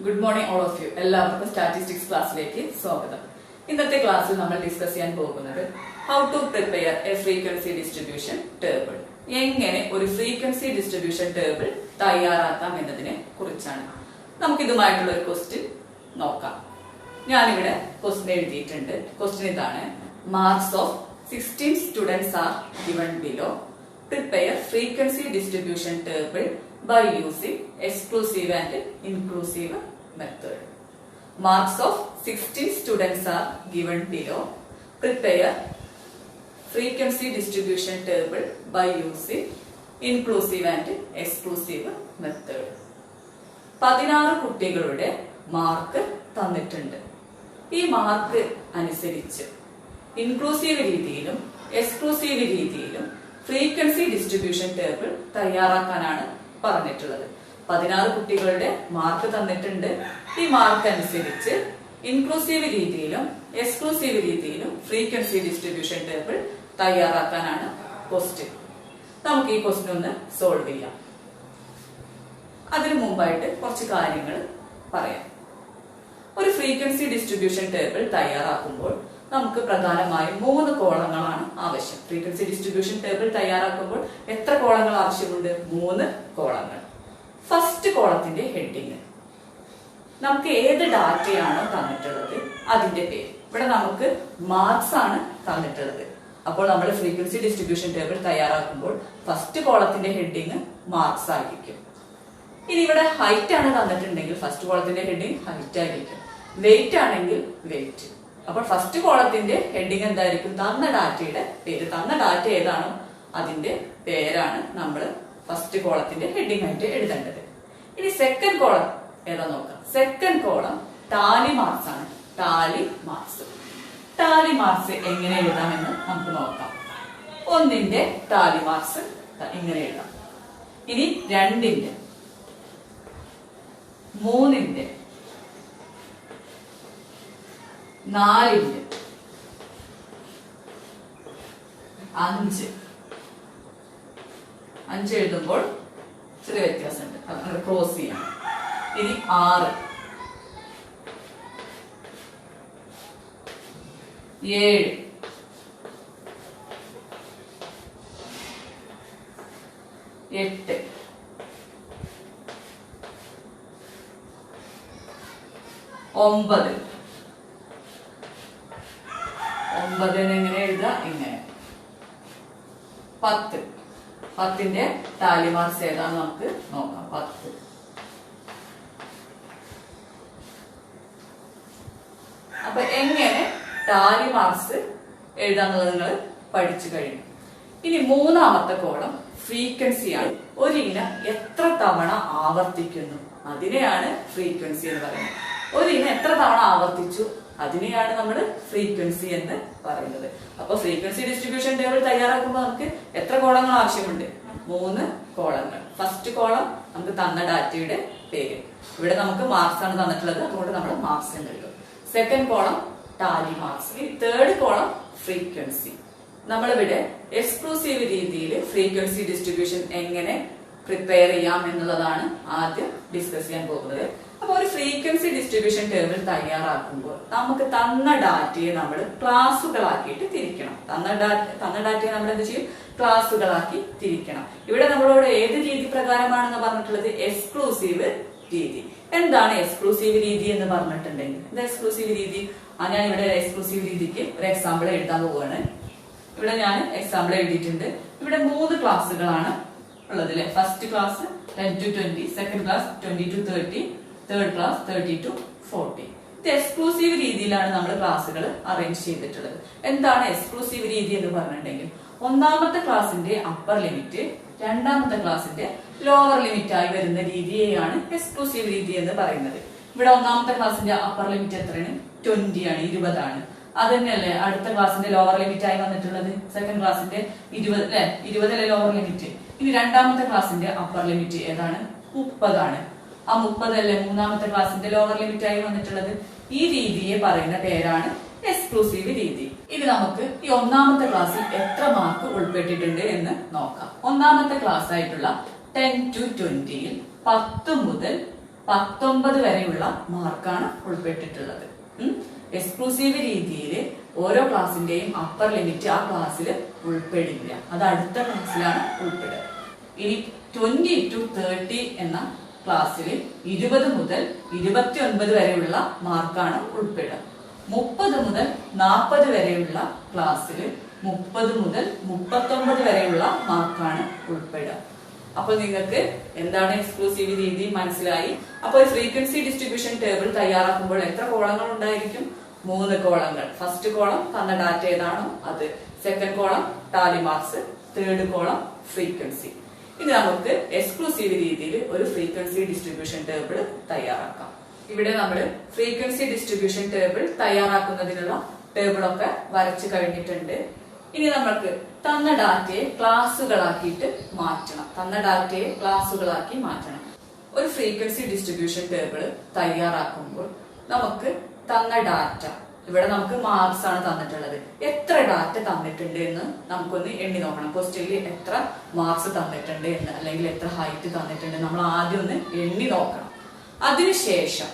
Good morning all of you. എല്ലാവർക്കും statistics ക്ലാസ്സിലേക്ക് സ്വാഗതം. ഇന്നത്തെ ക്ലാസ്സിൽ നമ്മൾ ഡിസ്കസ് ചെയ്യാൻ പോകുന്നത് how to prepare a frequency distribution table. എങ്ങനെ ഒരു ഫ്രീക്വൻസി ഡിസ്ട്രിബ്യൂഷൻ ടേബിൾ തയ്യാറാക്കാം എന്നതിനെ കുറിച്ചാണ്. നമുക്കിതുമായിട്ടുള്ള ഒരു ക്വസ്റ്റ്യൻ നോക്കാം. ഞാനിവിടെ ക്വസ്റ്റ്യൻ എഴുതിയിട്ടുണ്ട്. ക്വസ്റ്റ്യൻ ഇതാണ്: marks of 16 students are given below. Prepare frequency distribution table by using exclusive and inclusive method. Marks of 16 students are given below. Prepare frequency distribution table by using inclusive and exclusive method. 16 കുട്ടികളുടെ mark തന്നിട്ടുണ്ട്. ഈ mark അനുസരിച്ച് inclusive രീതിയിലും exclusive രീതിയിലും frequency distribution table തയ്യാറാക്കാനാണ് പറഞ്ഞിട്ടുള്ളത്. 16 കുട്ടികളുടെ mark തന്നിട്ടുണ്ട്. ഈ മാർക്ക് അനുസരിച്ച് ഇൻക്ലൂസീവ് രീതിയിലും എക്സ്ക്ലൂസീവ് രീതിയിലും ഫ്രീക്വൻസി ഡിസ്ട്രിബ്യൂഷൻ ടേബിൾ തയ്യാറാക്കാനാണ് ക്വസ്റ്റ്യൻ. നമുക്ക് ഈ ക്വസ്റ്റ്യൻ ഒന്ന് സോൾവ് ചെയ്യാം. അതിനു മുമ്പായിട്ട് കുറച്ച് കാര്യങ്ങൾ പറയാം. ഒരു ഫ്രീക്വൻസി ഡിസ്ട്രിബ്യൂഷൻ ടേബിൾ തയ്യാറാക്കുമ്പോൾ നമുക്ക് പ്രധാനമായും 3 കോളങ്ങളാണ് ആവശ്യം. ഫ്രീക്വൻസി ഡിസ്ട്രിബ്യൂഷൻ ടേബിൾ തയ്യാറാക്കുമ്പോൾ എത്ര കോളങ്ങൾ ആവശ്യമുണ്ട്? 3 കോളങ്ങൾ. ഫസ്റ്റ് കോളത്തിന്റെ ഹെഡിങ്, നമുക്ക് ഏത് ഡാറ്റയാണോ തന്നിട്ടുള്ളത് അതിന്റെ പേര്. ഇവിടെ നമുക്ക് മാർക്സ് ആണ് തന്നിട്ടുള്ളത്. അപ്പോൾ നമ്മൾ ഫ്രീക്വൻസി ഡിസ്ട്രിബ്യൂഷൻ ടേബിൾ തയ്യാറാക്കുമ്പോൾ ഫസ്റ്റ് കോളത്തിന്റെ ഹെഡിങ് മാർക്സ് ആയിരിക്കും. ഇനി ഇവിടെ ഹൈറ്റ് ആണ് തന്നിട്ടുണ്ടെങ്കിൽ ഫസ്റ്റ് കോളത്തിന്റെ ഹെഡിങ് ഹൈറ്റ് ആയിരിക്കും. വെയിറ്റ് ആണെങ്കിൽ വെയിറ്റ്. അപ്പോൾ ഫസ്റ്റ് കോളത്തിന്റെ ഹെഡിങ് എന്തായിരിക്കും? തന്ന ഡാറ്റയുടെ പേര്. തന്ന ഡാറ്റ ഏതാണോ അതിന്റെ പേരാണ് നമ്മൾ ഫസ്റ്റ് കോളത്തിന്റെ ഹെഡിങ് ആയിട്ട് എഴുതേണ്ടത്. ഇനി സെക്കൻഡ് കോളം ഏതാ നോക്കാം. സെക്കൻഡ് കോളം ടാലി മാർക്സ് ആണ്. Tally marks. ടാലി മാർക്സ് എങ്ങനെ എഴുതാമെന്ന് നമുക്ക് നോക്കാം. 1ന്റെ ടാലി മാർക്സ് ഇങ്ങനെ എഴുതാം. ഇനി 2ന്റെ, 3ന്റെ, 4ന്റെ, 5 എഴുതുമ്പോൾ ചെറിയ വ്യത്യാസമുണ്ട്, അത് ക്രോസ് ചെയ്യാം. ഇനി 6, 7, 8, 9. 9 എങ്ങനെ എഴുതാം? ഇങ്ങനെ. 10. 10ന്റെ ടാലി മാർക്സ് ഏതാന്ന് നമുക്ക് നോക്കാം. 10. അപ്പൊ എങ്ങനെ ടാലി മാർക്സ് എഴുതാന്നുള്ളത് നിങ്ങൾ പഠിച്ചു കഴിഞ്ഞു. ഇനി 3ാമത്തെ കോളം ഫ്രീക്വൻസിയാണ്. ഒരു ഇനം എത്ര തവണ ആവർത്തിക്കുന്നു അതിനെയാണ് ഫ്രീക്വൻസി എന്ന് പറയുന്നത്. ഒരു ഇനം എത്ര തവണ ആവർത്തിച്ചു അതിനെയാണ് നമ്മൾ ഫ്രീക്വൻസി എന്ന് പറയുന്നത്. അപ്പൊ ഫ്രീക്വൻസി ഡിസ്ട്രിബ്യൂഷൻ ടേബിൾ തയ്യാറാക്കുമ്പോൾ നമുക്ക് എത്ര കോളങ്ങൾ ആവശ്യമുണ്ട്? 3 കോളങ്ങൾ. ഫസ്റ്റ് കോളം നമുക്ക് തന്ന ഡാറ്റയുടെ പേര്. ഇവിടെ നമുക്ക് മാർക്സ് ആണ് തന്നിട്ടുള്ളത്, അതുകൊണ്ട് നമ്മൾ മാർക്സ് എന്ന് എഴുതും. Second column Tally marks. ഇനി തേർഡ് കോളം ഫ്രീക്വൻസി. നമ്മളിവിടെ എക്സ്ക്ലൂസീവ് രീതിയിൽ ഫ്രീക്വൻസി ഡിസ്ട്രിബ്യൂഷൻ എങ്ങനെ പ്രിപ്പയർ ചെയ്യാം എന്നുള്ളതാണ് ആദ്യം ഡിസ്കസ് ചെയ്യാൻ പോകുന്നത്. അപ്പൊ ഒരു ഫ്രീക്വൻസി ഡിസ്ട്രിബ്യൂഷൻ ടേബിൾ തയ്യാറാക്കുമ്പോൾ നമുക്ക് തന്ന ഡാറ്റയെ നമ്മൾ ക്ലാസുകളാക്കിയിട്ട് തിരിക്കണം. തന്ന ഡാറ്റയെ നമ്മൾ എന്ത് ചെയ്യും? ക്ലാസുകളാക്കി തിരിക്കണം. ഇവിടെ നമ്മളോട് ഏത് രീതി പ്രകാരമാണെന്ന് പറഞ്ഞിട്ടുള്ളത്? എക്സ്ക്ലൂസീവ് രീതി. എന്താണ് എക്സ്ക്ലൂസീവ് രീതി എന്ന് പറഞ്ഞിട്ടുണ്ടെങ്കിൽ? എന്താ എക്സ്ക്ലൂസീവ് രീതി? ഞാൻ ഇവിടെ എക്സ്ക്ലൂസീവ് രീതിക്ക് ഒരു എക്സാമ്പിൾ എഴുതാൻ പോവുകയാണ്. ഇവിടെ ഞാൻ എക്സാമ്പിൾ എഴുതിയിട്ടുണ്ട്. ഇവിടെ 3 ക്ലാസ്സുകളാണ് ഉള്ളത് അല്ലെ. First class 10 to 20, second class 20 to 30, third class 30 to 40. ഇത് എക്സ്ക്ലൂസീവ് രീതിയിലാണ് നമ്മൾ ക്ലാസ്സുകൾ അറേഞ്ച് ചെയ്തിട്ടുള്ളത്. എന്താണ് എക്സ്ക്ലൂസീവ് രീതി എന്ന് പറഞ്ഞിട്ടുണ്ടെങ്കിൽ 1ാമത്തെ ക്ലാസിന്റെ അപ്പർ ലിമിറ്റ് 2ാമത്തെ ക്ലാസിന്റെ ലോവർ ലിമിറ്റ് ആയി വരുന്ന രീതിയെയാണ് എക്സ്ക്ലൂസീവ് രീതി എന്ന് പറയുന്നത്. ഇവിടെ 1ാമത്തെ ക്ലാസിന്റെ അപ്പർ ലിമിറ്റ് എത്രയാണ്? 20 ആണ്, 20 ആണ്. അത് തന്നെയല്ലേ അടുത്ത ക്ലാസിന്റെ ലോവർ ലിമിറ്റ് ആയി വന്നിട്ടുള്ളത്? സെക്കൻഡ് ക്ലാസിന്റെ 20 അല്ലെ, 20 അല്ലെ ലോവർ ലിമിറ്റ്. ഇനി 2ാമത്തെ ക്ലാസിന്റെ അപ്പർ ലിമിറ്റ് ഏതാണ്? 30 ആണ്. ആ 30 അല്ലേ 3ാമത്തെ ക്ലാസിന്റെ ലോവർ ലിമിറ്റ് ആയി വന്നിട്ടുള്ളത്? ഈ രീതിയെ പറയുന്ന പേരാണ് എക്സ്ക്ലൂസീവ് രീതി. ഇനി നമുക്ക് ഈ 1ാമത്തെ ക്ലാസ്സിൽ എത്ര മാർക്ക് ഉൾപ്പെട്ടിട്ടുണ്ട് എന്ന് നോക്കാം. 1ാമത്തെ ക്ലാസ് ആയിട്ടുള്ള 10 to 20 10 മുതൽ 19 വരെയുള്ള മാർക്കാണ് ഉൾപ്പെട്ടിട്ടുള്ളത്. എക്സ്ക്ലൂസീവ് രീതിയിൽ ഓരോ ക്ലാസിന്റെയും അപ്പർ ലിമിറ്റ് ആ ക്ലാസ്സിൽ ഉൾപ്പെടില്ല, അത് അടുത്ത ക്ലാസ്സിലാണ് ഉൾപ്പെടുക. ഇനി 20 to 30 എന്ന ക്ലാസ്സിൽ 20 മുതൽ 29 വരെയുള്ള മാർക്കാണ് ഉൾപ്പെടുക. 30 മുതൽ 40 വരെയുള്ള ക്ലാസ്സിൽ 30 മുതൽ 39 വരെയുള്ള മാർക്കാണ് ഉൾപ്പെടുക. അപ്പൊ നിങ്ങൾക്ക് എന്താണ് എക്സ്ക്ലൂസീവ് രീതി മനസ്സിലായി. അപ്പോൾ ഫ്രീക്വൻസി ഡിസ്ട്രിബ്യൂഷൻ ടേബിൾ തയ്യാറാക്കുമ്പോൾ എത്ര കോളങ്ങൾ ഉണ്ടായിരിക്കും? 3 കോളങ്ങൾ. ഫസ്റ്റ് കോളം തന്ന ഡാറ്റ ഏതാണോ അത്, second column Tally marks, third column frequency. ഇനി നമുക്ക് എക്സ്ക്ലൂസീവ് രീതിയിൽ ഒരു ഫ്രീക്വൻസി ഡിസ്ട്രിബ്യൂഷൻ ടേബിൾ തയ്യാറാക്കാം. ഇവിടെ നമ്മൾ ഫ്രീക്വൻസി ഡിസ്ട്രിബ്യൂഷൻ ടേബിൾ തയ്യാറാക്കുന്നതിനുള്ള ടേബിളൊക്കെ വരച്ചു കഴിഞ്ഞിട്ടുണ്ട്. ഇനി നമ്മൾക്ക് തന്ന ഡാറ്റയെ ക്ലാസ്സുകളാക്കിയിട്ട് മാറ്റണം. ഒരു ഫ്രീക്വൻസി ഡിസ്ട്രിബ്യൂഷൻ ടേബിൾ തയ്യാറാക്കുമ്പോൾ നമുക്ക് തന്ന ഡാറ്റ, ഇവിടെ നമുക്ക് മാർക്സ് ആണ് തന്നിട്ടുള്ളത്, എത്ര ഡാറ്റ തന്നിട്ടുണ്ട് എന്ന് നമുക്കൊന്ന് എണ്ണി നോക്കണം. ക്വസ്റ്റ്യനിൽ എത്ര മാർക്സ് തന്നിട്ടുണ്ട് എന്ന്, അല്ലെങ്കിൽ എത്ര ഹൈറ്റ് തന്നിട്ടുണ്ട് നമ്മൾ ആദ്യം ഒന്ന് എണ്ണി നോക്കണം. അതിനുശേഷം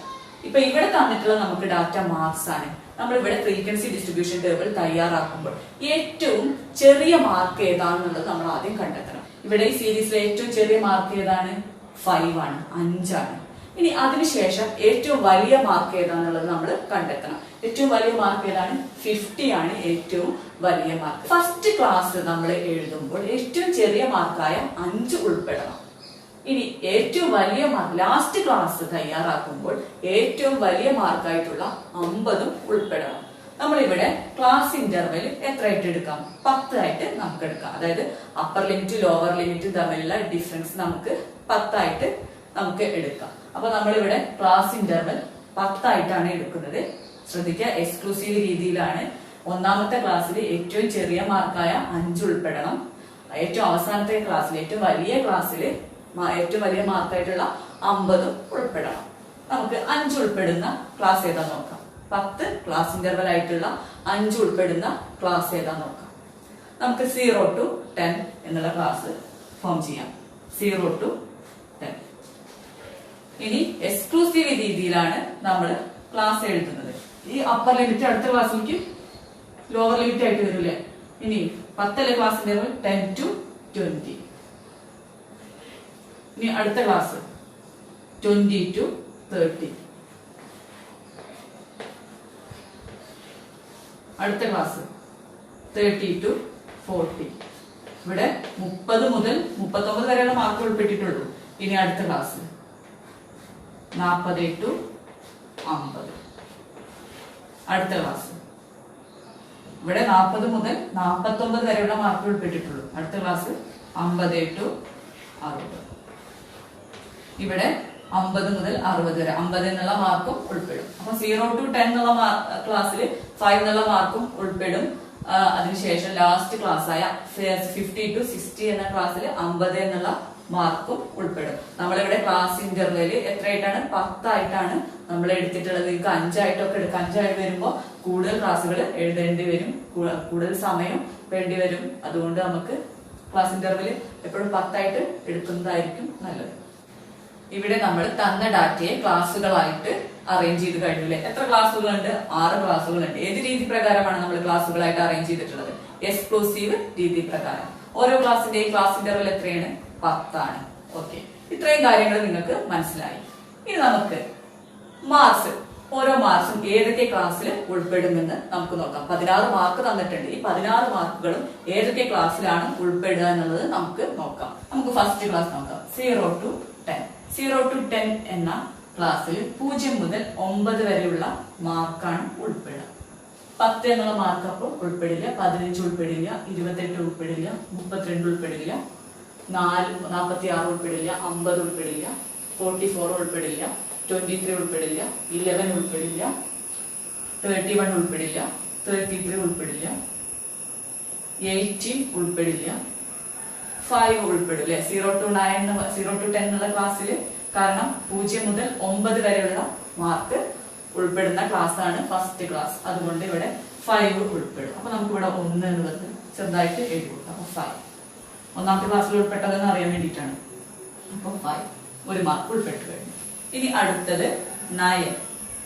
ഇപ്പൊ ഇവിടെ തന്നിട്ടുള്ള നമുക്ക് ഡാറ്റ മാർക്സ് ആണ്. നമ്മൾ ഇവിടെ ഫ്രീക്വൻസി ഡിസ്ട്രിബ്യൂഷൻ ടേബിൾ തയ്യാറാക്കുമ്പോൾ ഏറ്റവും ചെറിയ മാർക്ക് ഏതാണെന്നുള്ളത് നമ്മൾ ആദ്യം കണ്ടെത്തണം. ഇവിടെ ഈ സീരീസിലെ ഏറ്റവും ചെറിയ മാർക്ക് ഏതാണ്? 5 ആണ്, 5 ആണ്. ഇനി അതിനുശേഷം ഏറ്റവും വലിയ മാർക്ക് ഏതാണെന്നുള്ളത് നമ്മൾ കണ്ടെത്തണം. ഏറ്റവും വലിയ മാർക്ക് ഏതാണ്? 50 ആണ് ഏറ്റവും വലിയ മാർക്ക്. ഫസ്റ്റ് ക്ലാസ് നമ്മൾ എഴുതുമ്പോൾ ഏറ്റവും ചെറിയ മാർക്കായ 5 ഉൾപ്പെടണം. ഇനി ഏറ്റവും വലിയ മാർക്ക് ലാസ്റ്റ് ക്ലാസ് തയ്യാറാക്കുമ്പോൾ ഏറ്റവും വലിയ മാർക്കായിട്ടുള്ള 50 ഉൾപ്പെടണം. നമ്മളിവിടെ ക്ലാസ് ഇന്റർവെൽ എത്രയായിട്ട് എടുക്കാം? 10 ആയിട്ട് നമുക്ക് എടുക്കാം. അതായത് അപ്പർ ലിമിറ്റ് ലോവർ ലിമിറ്റ് തമ്മിലുള്ള ഡിഫറൻസ് നമുക്ക് 10 ആയിട്ട് നമുക്ക് എടുക്കാം. അപ്പൊ നമ്മളിവിടെ ക്ലാസ് ഇന്റർവെൽ 10 ആയിട്ടാണ് എടുക്കുന്നത്. ശ്രദ്ധിക്കുക, എക്സ്ക്ലൂസീവ് രീതിയിലാണ്. ഒന്നാമത്തെ ക്ലാസ്സിൽ ഏറ്റവും ചെറിയ മാർക്കായ 5 ഉൾപ്പെടണം. ഏറ്റവും അവസാനത്തെ ക്ലാസ്സിൽ ഏറ്റവും വലിയ ക്ലാസ്സിൽ ഏറ്റവും വലിയ മാർക്കായിട്ടുള്ള 50 ഉൾപ്പെടണം. നമുക്ക് 5 ഉൾപ്പെടുന്ന ക്ലാസ് ഏതാ നോക്കാം. 10 ക്ലാസ് ഇന്റർവൽ ആയിട്ടുള്ള 5 ഉൾപ്പെടുന്ന ക്ലാസ് ഏതാ നോക്കാം. നമുക്ക് 0 to 10 എന്നുള്ള ക്ലാസ് ഫോം ചെയ്യാം. 0 to 10. ഇനി എക്സ്ക്ലൂസീവ് രീതിയിലാണ് നമ്മൾ ക്ലാസ് എഴുതുന്നത്. ഈ അപ്പർ ലിമിറ്റ് അടുത്ത ക്ലാസ്സിലേക്ക് ലോവർ ലിമിറ്റ് ആയിട്ട് വരില്ലേ. ഇനി 10 ക്ലാസ് ഇന്റർവൽ 10 to 20. ഇനി അടുത്ത ക്ലാസ് 20 to 30. അടുത്ത ക്ലാസ് 30 to 40. ഇവിടെ 30 മുതൽ 39 വരെയുള്ള മാർക്ക് ഉൾപ്പെട്ടിട്ടുള്ളൂ. ഇനി അടുത്ത ക്ലാസ് 40 to 50. അടുത്ത ക്ലാസ് ഇവിടെ 40 മുതൽ 49 വരെയുള്ള മാർക്ക് ഉൾപ്പെട്ടിട്ടുള്ളൂ. അടുത്ത ക്ലാസ് 50 to 60. ഇവിടെ 50 മുതൽ 60 വരെ 50 എന്നുള്ള മാർക്കും ഉൾപ്പെടും. അപ്പൊ 0 to 10 എന്നുള്ള ക്ലാസ്സിൽ 5 എന്നുള്ള മാർക്കും ഉൾപ്പെടും. അതിനുശേഷം ലാസ്റ്റ് ക്ലാസ് ആയ 50 to 60 എന്ന ക്ലാസ്സിൽ 50 എന്നുള്ള മാർക്കും ഉൾപ്പെടും. നമ്മളിവിടെ ക്ലാസ് ഇന്റർവെല് എത്രയായിട്ടാണ്? 10 ആയിട്ടാണ് നമ്മൾ എടുത്തിട്ടുള്ളത്. നിങ്ങൾക്ക് 5 ആയിട്ടൊക്കെ എടുക്കാം. 5 ആയിട്ട് വരുമ്പോൾ കൂടുതൽ ക്ലാസ്സുകൾ എഴുതേണ്ടി വരും, കൂടുതൽ സമയം വേണ്ടി വരും. അതുകൊണ്ട് നമുക്ക് ക്ലാസ് ഇന്റർവെല് എപ്പോഴും 10 ആയിട്ട് എടുക്കുന്നതായിരിക്കും നല്ലത്. ഇവിടെ നമ്മൾ തന്ന ഡാറ്റയെ ക്ലാസ്സുകളായിട്ട് അറേഞ്ച് ചെയ്ത് കഴിഞ്ഞില്ലേ. എത്ര ക്ലാസ്സുകളുണ്ട്? 6 ക്ലാസ്സുകളുണ്ട്. ഏത് രീതി പ്രകാരമാണ് നമ്മൾ ക്ലാസ്സുകളായിട്ട് അറേഞ്ച് ചെയ്തിട്ടുള്ളത്? എക്സ്ക്ലൂസീവ് രീതി പ്രകാരം. ഓരോ ക്ലാസ്സിന്റെയും ക്ലാസ് ഇന്റർവൽ എത്രയാണ്? 10 ആണ്. ഓക്കെ, ഇത്രയും കാര്യങ്ങൾ നിങ്ങൾക്ക് മനസ്സിലായി. ഇനി നമുക്ക് മാർക്സ്, ഓരോ മാർക്സും ഏതൊക്കെ ക്ലാസ്സിൽ ഉൾപ്പെടുമെന്ന് നമുക്ക് നോക്കാം. 16 മാർക്ക് തന്നിട്ടുണ്ട്. ഈ 16 മാർക്കുകളും ഏതൊക്കെ ക്ലാസ്സിലാണ് ഉൾപ്പെടുക എന്നുള്ളത് നമുക്ക് നോക്കാം. നമുക്ക് ഫസ്റ്റ് ക്ലാസ് നോക്കാം. 0 to 10. 0 to 10 എന്ന ക്ലാസ്സിൽ 0 മുതൽ 9 വരെയുള്ള മാർക്കാണ് ഉൾപ്പെടുക. 10 എന്നുള്ള മാർക്ക് അപ്പോൾ ഉൾപ്പെടില്ല. 15 ഉൾപ്പെടില്ല. 28 ഉൾപ്പെടില്ല. 32 ഉൾപ്പെടില്ല. 46 ഉൾപ്പെടില്ല. 50 ഉൾപ്പെടില്ല. 44 ഉൾപ്പെടില്ല. 23 ഉൾപ്പെടില്ല. 11 ഉൾപ്പെടില്ല. 31 ഉൾപ്പെടില്ല. 33 ഉൾപ്പെടില്ല. 18 ഉൾപ്പെടില്ല. 5 ഉൾപ്പെടില്ല. 0 to 9 0 to 10 എന്നുള്ള ക്ലാസ്സിൽ, കാരണം 0 മുതൽ 9 വരെയുള്ള മാർക്ക് ഉൾപ്പെടുന്ന ക്ലാസ് ആണ് ഫസ്റ്റ് ക്ലാസ്. അതുകൊണ്ട് ഇവിടെ 5 ഉൾപ്പെടും. അപ്പൊ നമുക്ക് ഇവിടെ 1 എന്നുള്ളത് ചെറുതായിട്ട് എഴുതി. അപ്പൊ 5 ഒന്നാമത്തെ ക്ലാസ്സിൽ ഉൾപ്പെട്ടതെന്ന് അറിയാൻ വേണ്ടിയിട്ടാണ്. അപ്പൊ 5 ഒരു മാർക്ക് ഉൾപ്പെട്ടു കഴിഞ്ഞു. ഇനി അടുത്തത് 9,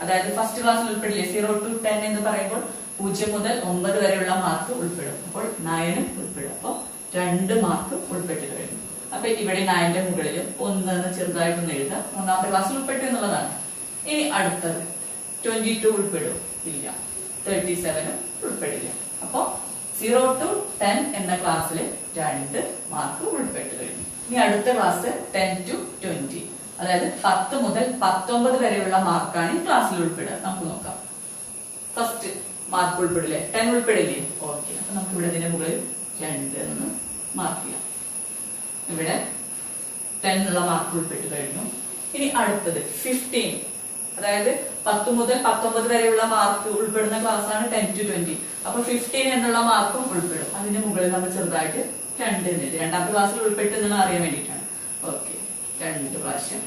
അതായത് ഫസ്റ്റ് ക്ലാസ്സിൽ ഉൾപ്പെടില്ലേ 0 to 10 എന്ന് പറയുമ്പോൾ 0 മുതൽ 9 വരെയുള്ള മാർക്ക് ഉൾപ്പെടും. അപ്പോൾ 9 ഉൾപ്പെടും. അപ്പോൾ 2 മാർക്ക് ഉൾപ്പെട്ട് കഴിഞ്ഞു. അപ്പൊ ഇവിടെ 9ന്റെ മുകളിൽ 1 എന്ന് ചെറുതായിട്ടൊന്ന് എഴുതാം. മൂന്നാമത്തെ ക്ലാസ്സിൽ ഉൾപ്പെട്ടു എന്നുള്ളതാണ്. ഇനി അടുത്തത് 22 ഉൾപ്പെടും? ഇല്ല. 37 ഉൾപ്പെടില്ല. അപ്പൊ 0 to 10 എന്ന ക്ലാസ്സിൽ 2 മാർക്ക് ഉൾപ്പെട്ട് കഴിഞ്ഞു. ഇനി അടുത്ത ക്ലാസ് 10 to 20, അതായത് 10 മുതൽ 19 വരെയുള്ള മാർക്കാണ് ഈ ക്ലാസ്സിൽ ഉൾപ്പെടുക. നമുക്ക് നോക്കാം. ഫസ്റ്റ് മാർക്ക് ഉൾപ്പെടില്ലേ? 10 ഉൾപ്പെടില്ലേ? ഓക്കെ. അപ്പൊ നമുക്ക് ഇവിടെ ഇതിന്റെ മുകളിൽ 2 എന്ന് മാർക്ക് ചെയ്യാം. ഇവിടെ 10 എന്നുള്ള മാർക്ക് ഉൾപ്പെട്ട് കഴിഞ്ഞു. ഇനി അടുത്തത് 15, അതായത് 10 മുതൽ 19 വരെയുള്ള മാർക്ക് ഉൾപ്പെടുന്ന ക്ലാസ് ആണ് 10 to 20. അപ്പൊ 15 എന്നുള്ള മാർക്കും ഉൾപ്പെടും. അതിന്റെ മുകളിൽ നമ്മൾ ചെറുതായിട്ട് 2 എഴുതി. രണ്ടാമത്തെ ക്ലാസ്സിൽ ഉൾപ്പെട്ടു എന്നുള്ള അറിയാൻ വേണ്ടിയിട്ടാണ്. ഓക്കെ, 2 പ്രാവശ്യം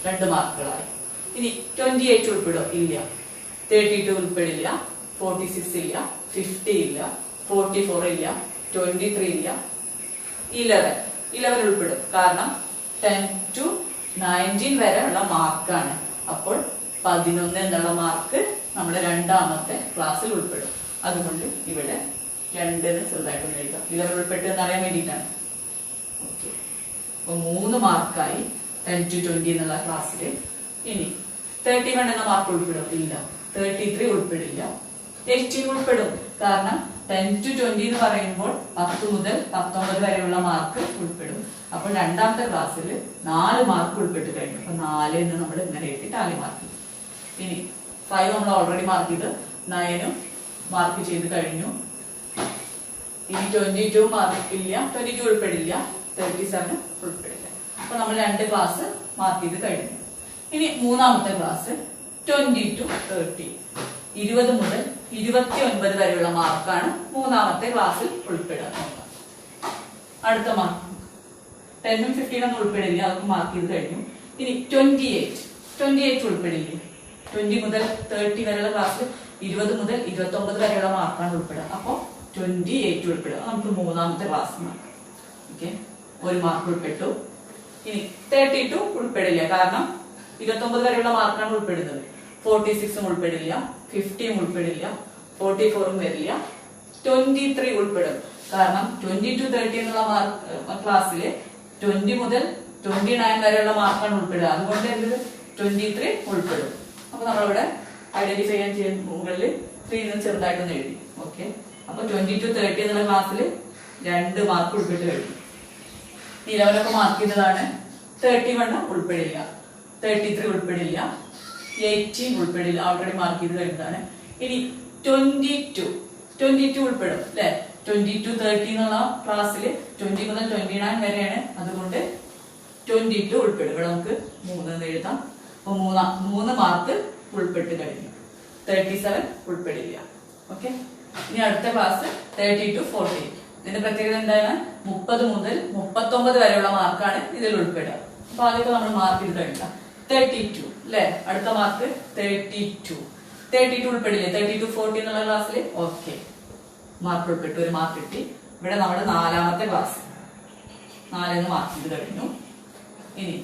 2 മാർക്കുകളായി. ഇനി 28 ഉൾപ്പെടും? ഇല്ല. 32 ഉൾപ്പെടില്ല. 46 ഇല്ല. 50 ഇല്ല. 44 ഇല്ല. 23 ഇല്ല. 11 ഉൾപ്പെടും. കാരണം 10 to 19 വരെ ഉള്ള മാർക്കാണ്. അപ്പോൾ 11 എന്നുള്ള മാർക്ക് നമ്മുടെ രണ്ടാമത്തെ ക്ലാസ്സിൽ ഉൾപ്പെടും. അതുകൊണ്ട് ഇവിടെ 2 ചെറുതായിട്ടൊന്ന് എഴുതാം. 11 ഉൾപ്പെട്ടു എന്നറിയാൻ വേണ്ടിയിട്ടാണ്. ഓക്കെ, അപ്പൊ 3 മാർക്കായി 10 to 20 എന്നുള്ള ക്ലാസ്സിൽ. ഇനി 31 എന്ന മാർക്ക് ഉൾപ്പെടും? ഇല്ല. 33 ഉൾപ്പെടില്ല. 18 ഉൾപ്പെടും. കാരണം 10 to 20 എന്ന് പറയുമ്പോൾ 10 മുതൽ 19 വരെയുള്ള മാർക്ക് ഉൾപ്പെടും. അപ്പോൾ രണ്ടാമത്തെ ക്ലാസ്സിൽ 4 മാർക്ക് ഉൾപ്പെട്ട് കഴിഞ്ഞു. അപ്പൊ 4 എന്ന് നമ്മൾ ഇങ്ങനെ എഴുതി ടാലി മാർക്ക്. ഇനി 5 നമ്മൾ ഓൾറെഡി മാർക്ക് ചെയ്ത് 9 മാർക്ക് ചെയ്ത് കഴിഞ്ഞു. ഇനി 22 മാർക്ക് ഇല്ല. 22 ഉൾപ്പെടില്ല. 37 ഉൾപ്പെടില്ല. അപ്പൊ നമ്മൾ 2 ക്ലാസ് മാർക്ക് ചെയ്ത് കഴിഞ്ഞു. ഇനി മൂന്നാമത്തെ ക്ലാസ് 20 to 30, 20 മുതൽ 29 വരെയുള്ള മാർക്കാണ് മൂന്നാമത്തെ ക്ലാസ്സിൽ ഉൾപ്പെടുക. അടുത്ത മാർക്ക് 10 ഉം 15 ഒന്നും ഉൾപ്പെടില്ല. അതൊക്കെ മാർക്ക് ചെയ്ത് കഴിഞ്ഞു. ഇനി 28 ഉൾപ്പെടില്ലേ? 20 മുതൽ 30 വരെയുള്ള ക്ലാസ്സിൽ 20 മുതൽ 29 വരെയുള്ള മാർക്കാണ് ഉൾപ്പെടുക. അപ്പൊ 28 ഉൾപ്പെടുക. നമുക്ക് മൂന്നാമത്തെ ക്ലാസ് മാർക്ക്. ഓക്കെ, 1 മാർക്ക് ഉൾപ്പെട്ടു. ഇനി 32 ഉൾപ്പെടില്ല. കാരണം 29 വരെയുള്ള മാർക്കാണ് ഉൾപ്പെടുന്നത്. 46 ഉൾപ്പെടില്ല. 50 ഉൾപ്പെടില്ല. 44 വരില്ല. 23 ഉൾപ്പെടും. കാരണം 20 to 30 എന്നുള്ള ക്ലാസ്സിൽ 20 മുതൽ 29 വരെയുള്ള മാർക്കാണ് ഉൾപ്പെടുക. അതുകൊണ്ട് എന്ത് 23 ഉൾപ്പെടും. അപ്പൊ നമ്മളിവിടെ ഐഡന്റിഫൈ ചെയ്യാൻ ചെയ്യുന്ന മുകളിൽ 3 എന്ന് ചെറുതായിട്ടൊന്ന് എഴുതി. ഓക്കെ, അപ്പൊ 20 to 30 എന്നുള്ള ക്ലാസ്സിൽ 2 മാർക്ക് ഉൾപ്പെട്ട് കഴിഞ്ഞു. നിലവിലൊക്കെ മാർക്ക് ചെയ്തതാണ്. 31 ഉൾപ്പെടില്ല. 33 ഉൾപ്പെടില്ല. 18 ഉൾപ്പെടില്ല. ഓൾറെഡി മാർക്ക് ചെയ്ത് കഴിഞ്ഞതാണ്. ഇനി 22 ഉൾപ്പെടും അല്ലെ? 20 to 30 എന്നുള്ള ക്ലാസ്സിൽ 20 മുതൽ 29 വരെയാണ്. അതുകൊണ്ട് 22 ഉൾപ്പെടും. ഇവിടെ നമുക്ക് 3 എന്ന് എഴുതാം. അപ്പൊ 3 മാർക്ക് ഉൾപ്പെട്ട് കഴിഞ്ഞു. 37 ഉൾപ്പെടില്ല. ഓക്കെ, ഇനി അടുത്ത ക്ലാസ് 30 to 40. ഇതിന്റെ പ്രത്യേകത എന്താണ്? 30 മുതൽ 39 വരെയുള്ള മാർക്കാണ് ഇതിൽ ഉൾപ്പെടുക. അപ്പൊ ആദ്യമൊക്കെ നമ്മൾ മാർക്ക് ചെയ്ത് കഴിഞ്ഞാൽ 32 അല്ലെ? അടുത്ത മാർക്ക് 32 ഉൾപ്പെടില്ലേ? 30 to 40 എന്നുള്ള ക്ലാസ്സിൽ. Okay, mark ഉൾപ്പെട്ടു. 1 മാർക്ക് കിട്ടി. ഇവിടെ നമ്മുടെ നാലാമത്തെ ക്ലാസ് 4 എന്ന് മാർക്ക് ചെയ്ത് കഴിഞ്ഞു. ഇനി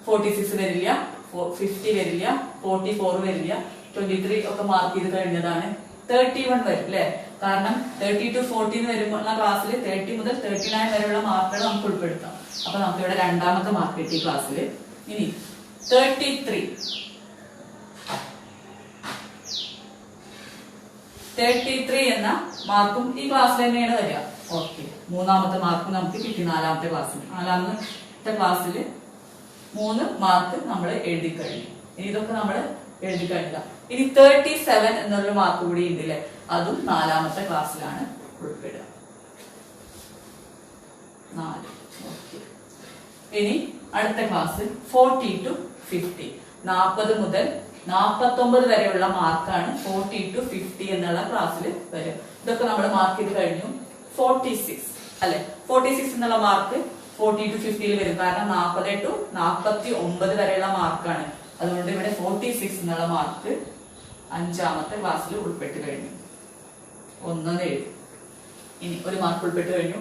46 വരില്ല. 50 വരില്ല. 44 വരില്ല. 23 ഒക്കെ മാർക്ക് ചെയ്ത് കഴിഞ്ഞതാണ്. 31 വരും അല്ലെ? കാരണം 30 to 40 വരുമ്പോൾ ക്ലാസ്സിൽ 30 മുതൽ 39 വരെയുള്ള മാർക്കുകൾ നമുക്ക് ഉൾപ്പെടുത്താം. അപ്പൊ നമുക്ക് ഇവിടെ രണ്ടാമത്തെ മാർക്ക് കിട്ടി ക്ലാസ്സിൽ. ഇനി 33 എന്ന മാർക്കും ഈ ക്ലാസ്സിൽ തന്നെയാണ് വരിക. ഓക്കെ, മൂന്നാമത്തെ മാർക്കും നമുക്ക് കിട്ടി നാലാമത്തെ ക്ലാസ്സിൽ. നാലാമത്തെ ക്ലാസ്സിൽ 3 മാർക്ക് നമ്മൾ എഴുതി കഴിഞ്ഞു. ഇതൊക്കെ നമ്മൾ എഴുതി കഴിഞ്ഞില്ല. ഇനി 37 എന്നുള്ള മാർക്ക് കൂടി ഉണ്ടല്ലേ? അതും നാലാമത്തെ ക്ലാസ്സിലാണ് ഉൾപ്പെടുക. 4. ഓക്കെ, ഇനി അടുത്ത ക്ലാസ് 40 to 50, 40 മുതൽ 49 വരെയുള്ള മാർക്കാണ് 40 to 50 എന്നുള്ള ക്ലാസ്സിൽ വരും. ഇതൊക്കെ നമ്മൾ മാർക്ക് ചെയ്ത് കഴിഞ്ഞു. 46 അല്ലെ? 46 എന്നുള്ള മാർക്ക് 40 to 50 വരും. കാരണം 40 to 49 വരെയുള്ള മാർക്കാണ്. അതുകൊണ്ട് ഇവിടെ 46 എന്നുള്ള മാർക്ക് അഞ്ചാമത്തെ ക്ലാസ്സിൽ ഉൾപ്പെട്ട് കഴിഞ്ഞു. 1 എഴുതി. ഇനി 1 മാർക്ക് ഉൾപ്പെട്ട് കഴിഞ്ഞു.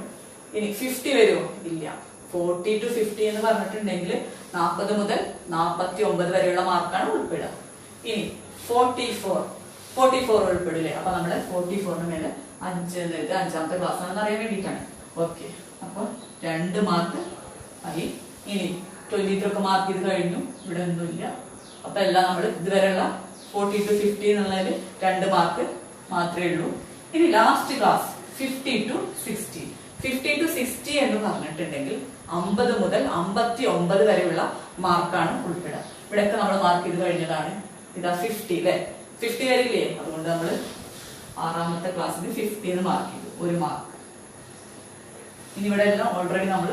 ഇനി 50 വരുമോ? ഇല്ല. 40 to 50 എന്ന് പറഞ്ഞിട്ടുണ്ടെങ്കിൽ 40 മുതൽ 49 വരെയുള്ള മാർക്കാണ് ഉൾപ്പെടുക. ഇനി 44 ഉൾപ്പെടില്ലേ? അപ്പൊ നമ്മള് 44 മേലെ 5 എന്നെഴുതി 5ാമത്തെ ക്ലാസ് ആണെന്ന് അറിയാൻ വേണ്ടിയിട്ടാണ്. ഓക്കെ, അപ്പൊ 2 മാർക്ക് ആയി. ഇനി 23 ഒക്കെ മാർക്ക് ചെയ്ത് കഴിഞ്ഞു, ഇവിടെ ഒന്നുമില്ല. അപ്പൊ എല്ലാം നമ്മൾ ഇതുവരെയുള്ള 40 to 50 എന്നുള്ളതിൽ 2 മാർക്ക് മാത്രമേ ഉള്ളൂ. ഇനി ലാസ്റ്റ് ക്ലാസ് 50 to 60. 50 to 60 എന്ന് പറഞ്ഞിട്ടുണ്ടെങ്കിൽ 50 മുതൽ 59 വരെയുള്ള മാർക്കാണ് ഉൾപ്പെടുക. ഇവിടെയൊക്കെ നമ്മൾ മാർക്ക് ചെയ്ത് കഴിഞ്ഞതാണ്. ഇതാ 50 അല്ലെ? 50 വരില്ലേ? അതുകൊണ്ട് നമ്മൾ 6ാമത്തെ ക്ലാസ്സിന് 50 എന്ന് മാർക്ക് ചെയ്തു, 1 മാർക്ക്. ഇനി ഇവിടെ എല്ലാം ഓൾറെഡി നമ്മൾ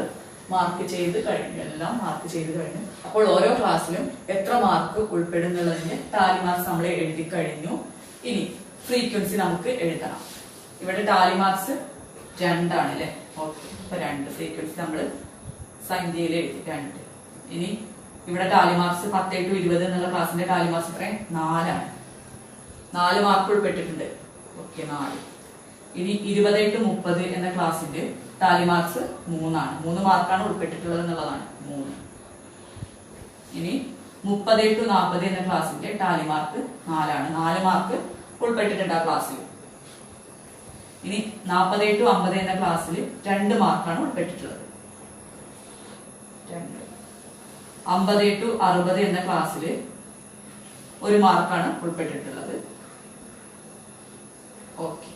മാർക്ക് ചെയ്ത് കഴിഞ്ഞു, എല്ലാം മാർക്ക് ചെയ്ത് കഴിഞ്ഞു. അപ്പോൾ ഓരോ ക്ലാസ്സിലും എത്ര മാർക്ക് ഉൾപ്പെടുന്നുള്ളതിന് ടാലി മാർക്സ് നമ്മൾ എഴുതി കഴിഞ്ഞു. ഇനി ഫ്രീക്വൻസി നമുക്ക് എഴുതണം. ഇവിടെ ടാലി മാർക്സ് 2 ആണ് അല്ലെ? ഓക്കെ, അപ്പൊ 2 ഫ്രീക്വൻസി നമ്മൾ സംഖ്യയിൽ എഴുതി 2. ഇനി ഇവിടെ ടാലി മാർക്സ് 10 to 20 എന്നുള്ള ക്ലാസ്സിന്റെ ടാലി മാർക്സ് എത്രയും 4 ആണ്. 4 മാർക്ക് ഉൾപ്പെട്ടിട്ടുണ്ട്. ഓക്കെ, 4. ഇനി 20 to 30 എന്ന ക്ലാസ്സിന്റെ ടാലി മാർക്സ് 3 ആണ്. 3 മാർക്കാണ് ഉൾപ്പെട്ടിട്ടുള്ളത് എന്നുള്ളതാണ് 3. ഇനി 30 to 40 എന്ന ക്ലാസ്സിന്റെ ടാലി മാർക്ക് 4 ആണ്. 4 മാർക്ക് ഉൾപ്പെട്ടിട്ടുണ്ട് ആ ക്ലാസ്സിൽ. ഇനി 40 to 50 എന്ന ക്ലാസ്സിൽ 2 മാർക്കാണ് ഉൾപ്പെട്ടിട്ടുള്ളത്. 2. 50 to 60 എന്ന ക്ലാസ്സിൽ 1 മാർക്കാണ് ഉൾപ്പെട്ടിട്ടുള്ളത്. ഓക്കെ,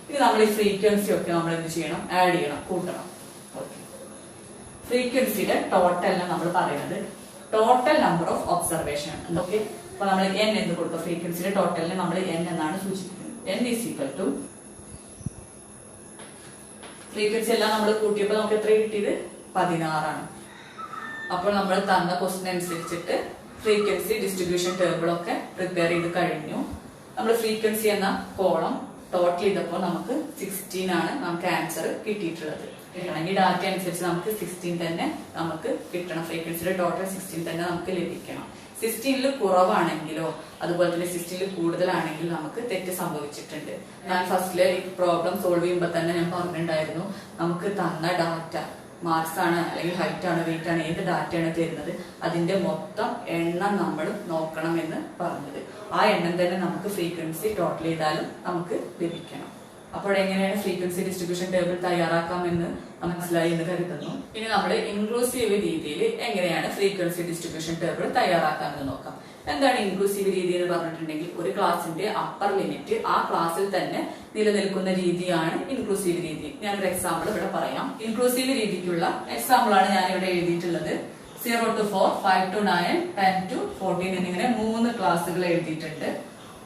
ഇനി നമ്മൾ ഈ ഫ്രീക്വൻസി ഒക്കെ നമ്മൾ എന്ത് ചെയ്യണം? ആഡ് ചെയ്യണം, കൂട്ടണം. ഓക്കെ, ഫ്രീക്വൻസിയുടെ ടോട്ടലിനെ നമ്മൾ പറയുന്നത് ടോട്ടൽ നമ്പർ ഓഫ് ഒബ്സർവേഷൻ ആണ്. ഓക്കെ, അപ്പൊ നമ്മൾ n എന്ന് കൊടുക്കുക. ഫ്രീക്വൻസിയുടെ ടോട്ടലിനെ നമ്മൾ n എന്നാണ് സൂചിപ്പിക്കുന്നത്. n is equal to frequency എല്ലാം നമ്മൾ കൂട്ടിയപ്പോൾ നമുക്ക് എത്ര കിട്ടിയത്? 16 ആണ്. അപ്പോൾ നമ്മൾ തന്ന ക്വസ്റ്റ്യൻ അനുസരിച്ചിട്ട് ഫ്രീക്വൻസി ഡിസ്ട്രിബ്യൂഷൻ ടേബിൾ ഒക്കെ പ്രിപ്പയർ ചെയ്ത് കഴിഞ്ഞു. നമ്മൾ ഫ്രീക്വൻസി എന്ന കോളം ടോട്ടൽ ചെയ്തപ്പോൾ നമുക്ക് 16 ആണ് നമുക്ക് ആൻസർ കിട്ടിയിട്ടുള്ളത്. ഈ ഡാറ്റ അനുസരിച്ച് നമുക്ക് 16 തന്നെ നമുക്ക് കിട്ടണം. ഫ്രീക്വൻസിയുടെ ടോട്ടൽ 16 തന്നെ നമുക്ക് ലഭിക്കണം. 16ൽ കുറവാണെങ്കിലോ അതുപോലെ തന്നെ 16ൽ കൂടുതലാണെങ്കിലും നമുക്ക് തെറ്റ് സംഭവിച്ചിട്ടുണ്ട്. ഞാൻ ഫസ്റ്റില് ഈ പ്രോബ്ലം സോൾവ് ചെയ്യുമ്പോൾ തന്നെ ഞാൻ പറഞ്ഞിട്ടുണ്ടായിരുന്നു, നമുക്ക് തന്ന ഡാറ്റ മാർക്സ് ആണ് അല്ലെങ്കിൽ ഹൈറ്റ് ആണ് വെയിറ്റ് ആണ് ഏത് ഡാറ്റയാണ് തരുന്നത് അതിന്റെ മൊത്തം എണ്ണം നമ്മൾ നോക്കണം എന്ന് പറഞ്ഞത്. ആ എണ്ണം തന്നെ നമുക്ക് ഫ്രീക്വൻസി ടോട്ടൽ ചെയ്താലും നമുക്ക് ലഭിക്കണം. അപ്പോൾ എങ്ങനെയാണ് ഫ്രീക്വൻസി ഡിസ്ട്രിബ്യൂഷൻ ടേബിൾ തയ്യാറാക്കാമെന്ന് മനസ്സിലായി എന്ന് കരുതുന്നു. ഇനി നമ്മൾ ഇൻക്ലൂസീവ് രീതിയിൽ എങ്ങനെയാണ് ഫ്രീക്വൻസി ഡിസ്ട്രിബ്യൂഷൻ ടേബിൾ തയ്യാറാക്കാമെന്ന് നോക്കാം. എന്താണ് ഇൻക്ലൂസീവ് രീതി എന്ന് പറഞ്ഞിട്ടുണ്ടെങ്കിൽ ഒരു ക്ലാസിന്റെ അപ്പർ ലിമിറ്റ് ആ ക്ലാസ്സിൽ തന്നെ നിലനിൽക്കുന്ന രീതിയാണ് ഇൻക്ലൂസീവ് രീതി. ഞാനൊരു എക്സാമ്പിൾ ഇവിടെ പറയാം. ഇൻക്ലൂസീവ് രീതിക്കുള്ള എക്സാമ്പിൾ ആണ് ഞാൻ ഇവിടെ എഴുതിയിട്ടുള്ളത്. 0 to 4, 5 to 9, 10 to 14 എന്നിങ്ങനെ 3 ക്ലാസ്സുകൾ എഴുതിയിട്ടുണ്ട്.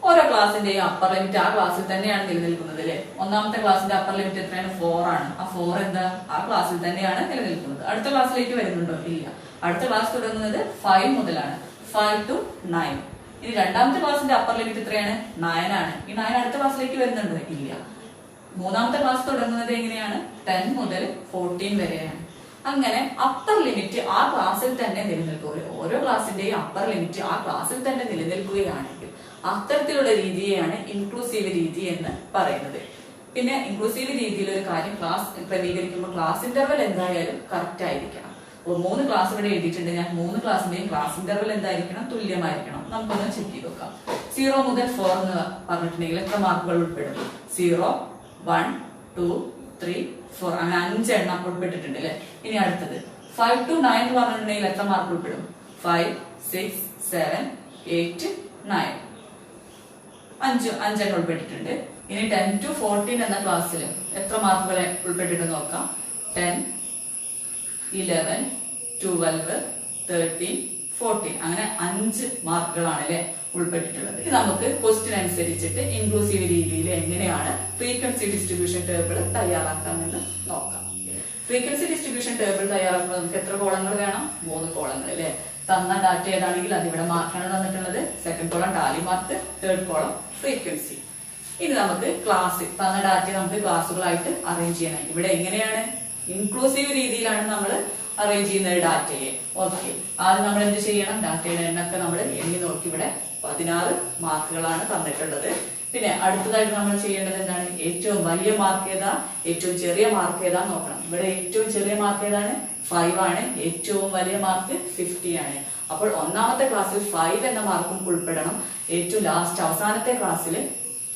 ഓരോ ക്ലാസിന്റെയും അപ്പർ ലിമിറ്റ് ആ ക്ലാസ്സിൽ തന്നെയാണ് നിലനിൽക്കുന്നത് അല്ലെ? ഒന്നാമത്തെ ക്ലാസിന്റെ അപ്പർ ലിമിറ്റ് എത്രയാണ്? 4 ആണ്. ആ 4 എന്താ ആ ക്ലാസ്സിൽ തന്നെയാണ് നിലനിൽക്കുന്നത്. അടുത്ത ക്ലാസ്സിലേക്ക് വരുന്നുണ്ടോ? ഇല്ല. അടുത്ത ക്ലാസ് തുടങ്ങുന്നത് 5 മുതലാണ്, 5 to 9. ഇനി രണ്ടാമത്തെ ക്ലാസിന്റെ അപ്പർ ലിമിറ്റ് എത്രയാണ്? 9 ആണ്. ഈ 9 അടുത്ത ക്ലാസ്സിലേക്ക് വരുന്നുണ്ടോ? ഇല്ല. മൂന്നാമത്തെ ക്ലാസ് തുടങ്ങുന്നത് എങ്ങനെയാണ്? 10 മുതൽ 14 വരെയാണ്. അങ്ങനെ അപ്പർ ലിമിറ്റ് ആ ക്ലാസ്സിൽ തന്നെ നിലനിൽക്കുക. ഓരോ ക്ലാസിന്റെയും അപ്പർ ലിമിറ്റ് ആ ക്ലാസ്സിൽ തന്നെ നിലനിൽക്കുകയാണെങ്കിൽ അത്തരത്തിലുള്ള രീതിയെയാണ് ഇൻക്ലൂസീവ് രീതി എന്ന് പറയുന്നത്. പിന്നെ ഇൻക്ലൂസീവ് രീതിയിൽ ഒരു കാര്യം, ക്ലാസ് ക്രമീകരിക്കുമ്പോൾ ക്ലാസ് ഇന്റർവൽ എന്തായാലും കറക്റ്റ് ആയിരിക്കണം. 3 ക്ലാസ് ഇവിടെ എഴുതിയിട്ടുണ്ട് ഞാൻ. 3 ക്ലാസ്സിന്റെയും ക്ലാസ് ഇന്റർവൽ എന്തായിരിക്കണം? തുല്യമായിരിക്കണം. നമുക്കൊന്ന് ചെക്ക് ചെയ്ത് നോക്കാം. 0 മുതൽ 4 എന്ന് പറഞ്ഞിട്ടുണ്ടെങ്കിൽ എത്ര മാർക്കുകൾ ഉൾപ്പെടും? 0, 1, 2, 3, 4 അങ്ങനെ 5 എണ്ണം ഉൾപ്പെട്ടിട്ടുണ്ട് അല്ലെ? ഇനി അടുത്തത് 5 to 9 എന്ന് പറഞ്ഞിട്ടുണ്ടെങ്കിൽ എത്ര മാർക്ക് ഉൾപ്പെടും? 5, 6, 7, 8, 9 5 എണ്ണം ഉൾപ്പെട്ടിട്ടുണ്ട്. ഇനി 10 to 14 എന്ന ക്ലാസ്സിൽ എത്ര മാർക്കുകൾ ഉൾപ്പെട്ടിട്ട് നോക്കാം. 10, 11, 12, 13, 14 അങ്ങനെ 5 മാർക്കുകളാണ് അല്ലെ ഉൾപ്പെട്ടിട്ടുള്ളത്. ഇത് നമുക്ക് ക്വസ്റ്റ്യൻ അനുസരിച്ചിട്ട് ഇൻക്ലൂസീവ് രീതിയിൽ എങ്ങനെയാണ് ഫ്രീക്വൻസി ഡിസ്ട്രിബ്യൂഷൻ ടേബിൾ തയ്യാറാക്കാമെന്ന് നോക്കാം. ഫ്രീക്വൻസി ഡിസ്ട്രിബ്യൂഷൻ ടേബിൾ തയ്യാറാക്കുമ്പോൾ നമുക്ക് എത്ര കോളങ്ങൾ വേണം? 3 കോളങ്ങൾ അല്ലെ? തന്ന ഡാറ്റ ഏതാണെങ്കിൽ അതിവിടെ മാർക്കാണ് തന്നിട്ടുള്ളത്. Second column Tally mark, third column frequency. ഇനി നമുക്ക് ക്ലാസ് തന്ന ഡാറ്റ നമുക്ക് ക്ലാസ്സുകളായിട്ട് അറേഞ്ച് ചെയ്യണം. ഇവിടെ എങ്ങനെയാണ്? ഇൻക്ലൂസീവ് രീതിയിലാണ് നമ്മൾ അറേഞ്ച് ചെയ്യുന്നത് ഡാറ്റയെ. ഓക്കെ, ആദ്യം നമ്മൾ എന്ത് ചെയ്യണം? ഡാറ്റയുടെ എണ്ണൊക്കെ നമ്മൾ എണ്ണി നോക്കി. ഇവിടെ 16 മാർക്കുകളാണ് തന്നിട്ടുള്ളത്. പിന്നെ അടുത്തതായിട്ട് നമ്മൾ ചെയ്യേണ്ടത് എന്താണ്? ഏറ്റവും വലിയ മാർക്ക് ഏതാ, ഏറ്റവും ചെറിയ മാർക്ക് ഏതാ നോക്കണം. ഇവിടെ ഏറ്റവും ചെറിയ മാർക്ക് ഏതാണ്? 5 ആണ്. ഏറ്റവും വലിയ മാർക്ക് 50 ആണ്. അപ്പോൾ ഒന്നാമത്തെ ക്ലാസ്സിൽ 5 എന്ന മാർക്കും ഉൾപ്പെടണം. ഏറ്റവും ലാസ്റ്റ് അവസാനത്തെ ക്ലാസ്സിൽ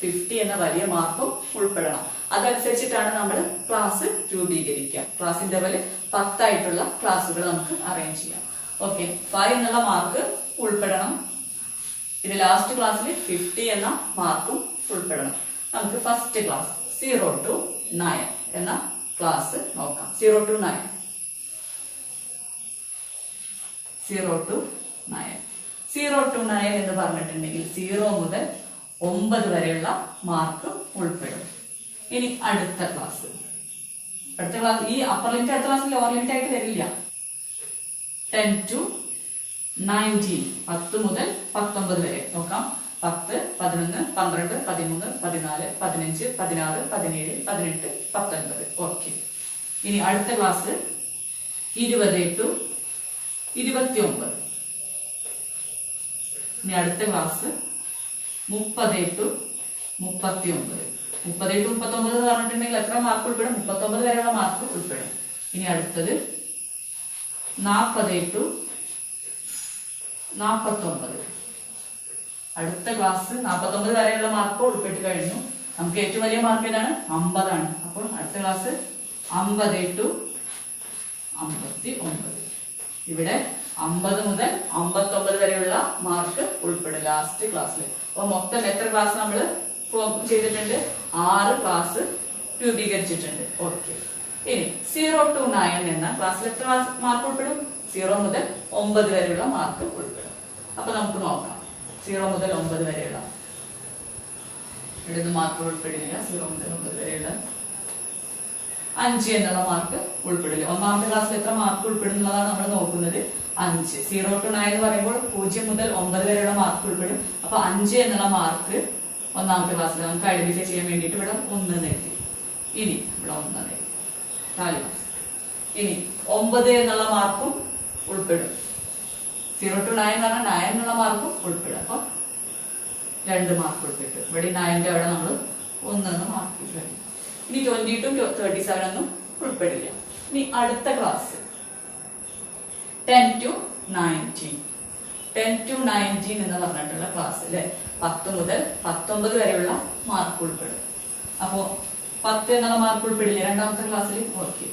50 എന്ന വലിയ മാർക്കും ഉൾപ്പെടണം. അതനുസരിച്ചിട്ടാണ് നമ്മൾ ക്ലാസ് രൂപീകരിക്കുക. ക്ലാസ് ഇന്റർവെൽ 10 ആയിട്ടുള്ള ക്ലാസ്സുകൾ നമുക്ക് അറേഞ്ച് ചെയ്യാം. ഓക്കെ, 5 എന്നുള്ള മാർക്ക് ഉൾപ്പെടണം. പിന്നെ ലാസ്റ്റ് ക്ലാസ്സിൽ 50 എന്ന മാർക്കും ഉൾപ്പെടണം. നമുക്ക് ഫസ്റ്റ് ക്ലാസ് 0 to 9 എന്ന ക്ലാസ് നോക്കാം. 0 to 9 എന്ന് പറഞ്ഞിട്ടുണ്ടെങ്കിൽ 0 മുതൽ 9 വരെയുള്ള മാർക്ക് ഉൾപ്പെടും. ഇനി അടുത്ത ക്ലാസ് ഈ അപ്പർ ലിമിറ്റ് അടുത്ത ക്ലാസ് ലോവർ ലിമിറ്റ് ആയിട്ട് വരില്ല. 10 to 19 10 മുതൽ 19 വരെ നോക്കാം. 10, 11, 12, 13, 14, 15, 16, 17, 18, 19. ഓക്കെ. ഇനി അടുത്ത ക്ലാസ് 20 to 29. ഇനി അടുത്ത ക്ലാസ് 30 to 39. 30 to 39 എന്ന് പറഞ്ഞിട്ടുണ്ടെങ്കിൽ എത്ര മാർക്ക് ഉൾപ്പെടും? 39 വരെയുള്ള മാർക്ക് ഉൾപ്പെടും. ഇനി അടുത്തത് 40 to 49. അടുത്ത ക്ലാസ് 49 വരെയുള്ള മാർക്ക് ഉൾപ്പെട്ട് കഴിഞ്ഞു. നമുക്ക് ഏറ്റവും വലിയ മാർക്ക് ഏതാണ്? 50 ആണ്. അപ്പോൾ അടുത്ത ക്ലാസ് 50 to 59. ഇവിടെ 50 മുതൽ 59 വരെയുള്ള മാർക്ക് ഉൾപ്പെടും ലാസ്റ്റ് ക്ലാസ്സിൽ. അപ്പൊ മൊത്തം എത്ര ക്ലാസ് നമ്മൾ ചെയ്തിട്ടുണ്ട്? 6 ക്ലാസ് രൂപീകരിച്ചിട്ടുണ്ട്. ഓക്കെ. ഇനി 0 to 9 എന്ന ക്ലാസ്സിൽ എത്ര മാർക്ക് ഉൾപ്പെടും? 0 മുതൽ 9 വരെയുള്ള മാർക്ക് ഉൾപ്പെടും. അപ്പൊ നമുക്ക് നോക്കാം. 0 മുതൽ 9 വരെയുള്ള ഇവിടുന്ന് മാർക്ക് ഉൾപ്പെടില്ല. 0 മുതൽ 9 വരെയുള്ള 5 എന്നുള്ള മാർക്ക് ഉൾപ്പെടില്ല. ഒന്നാമത്തെ ക്ലാസ്സിൽ എത്ര മാർക്ക് ഉൾപ്പെടുന്നതാണ് നമ്മൾ നോക്കുന്നത്. 5. 0 to 9 എന്ന് പറയുമ്പോൾ 0 മുതൽ 9 വരെയുള്ള മാർക്ക് ഉൾപ്പെടും. അപ്പൊ 5 എന്നുള്ള മാർക്ക് ഒന്നാമത്തെ ക്ലാസ്സിൽ നമുക്ക് ഐഡന്റിഫൈ ചെയ്യാൻ വേണ്ടിയിട്ട് ഇവിടെ 1 എഴുതി. ഇനി ഇവിടെ 1 എഴുതി. ഇനി 9 എന്നുള്ള മാർക്കും ഉൾപ്പെടും. 0 to 9 എന്ന് പറഞ്ഞാൽ 9 എന്നുള്ള മാർക്കും ഉൾപ്പെടും. അപ്പൊ 2 മാർക്ക് ഉൾപ്പെട്ടു. ഇവിടെ 9ന്റെ അവിടെ നമ്മൾ 1 എന്ന് മാർക്ക് ചെയ്തു. ഇനി 20 to 37 ഒന്നും ഉൾപ്പെടില്ല. ഇനി അടുത്ത ക്ലാസ് 10 to 19. 10 to 19 എന്ന് പറഞ്ഞിട്ടുള്ള ക്ലാസ് അല്ലെ, 10 മുതൽ 19 വരെയുള്ള മാർക്ക് ഉൾപ്പെടും. അപ്പോ 10 എന്നുള്ള മാർക്ക് ഉൾപ്പെടില്ല രണ്ടാമത്തെ ക്ലാസ്സിൽ. ഓക്കെ,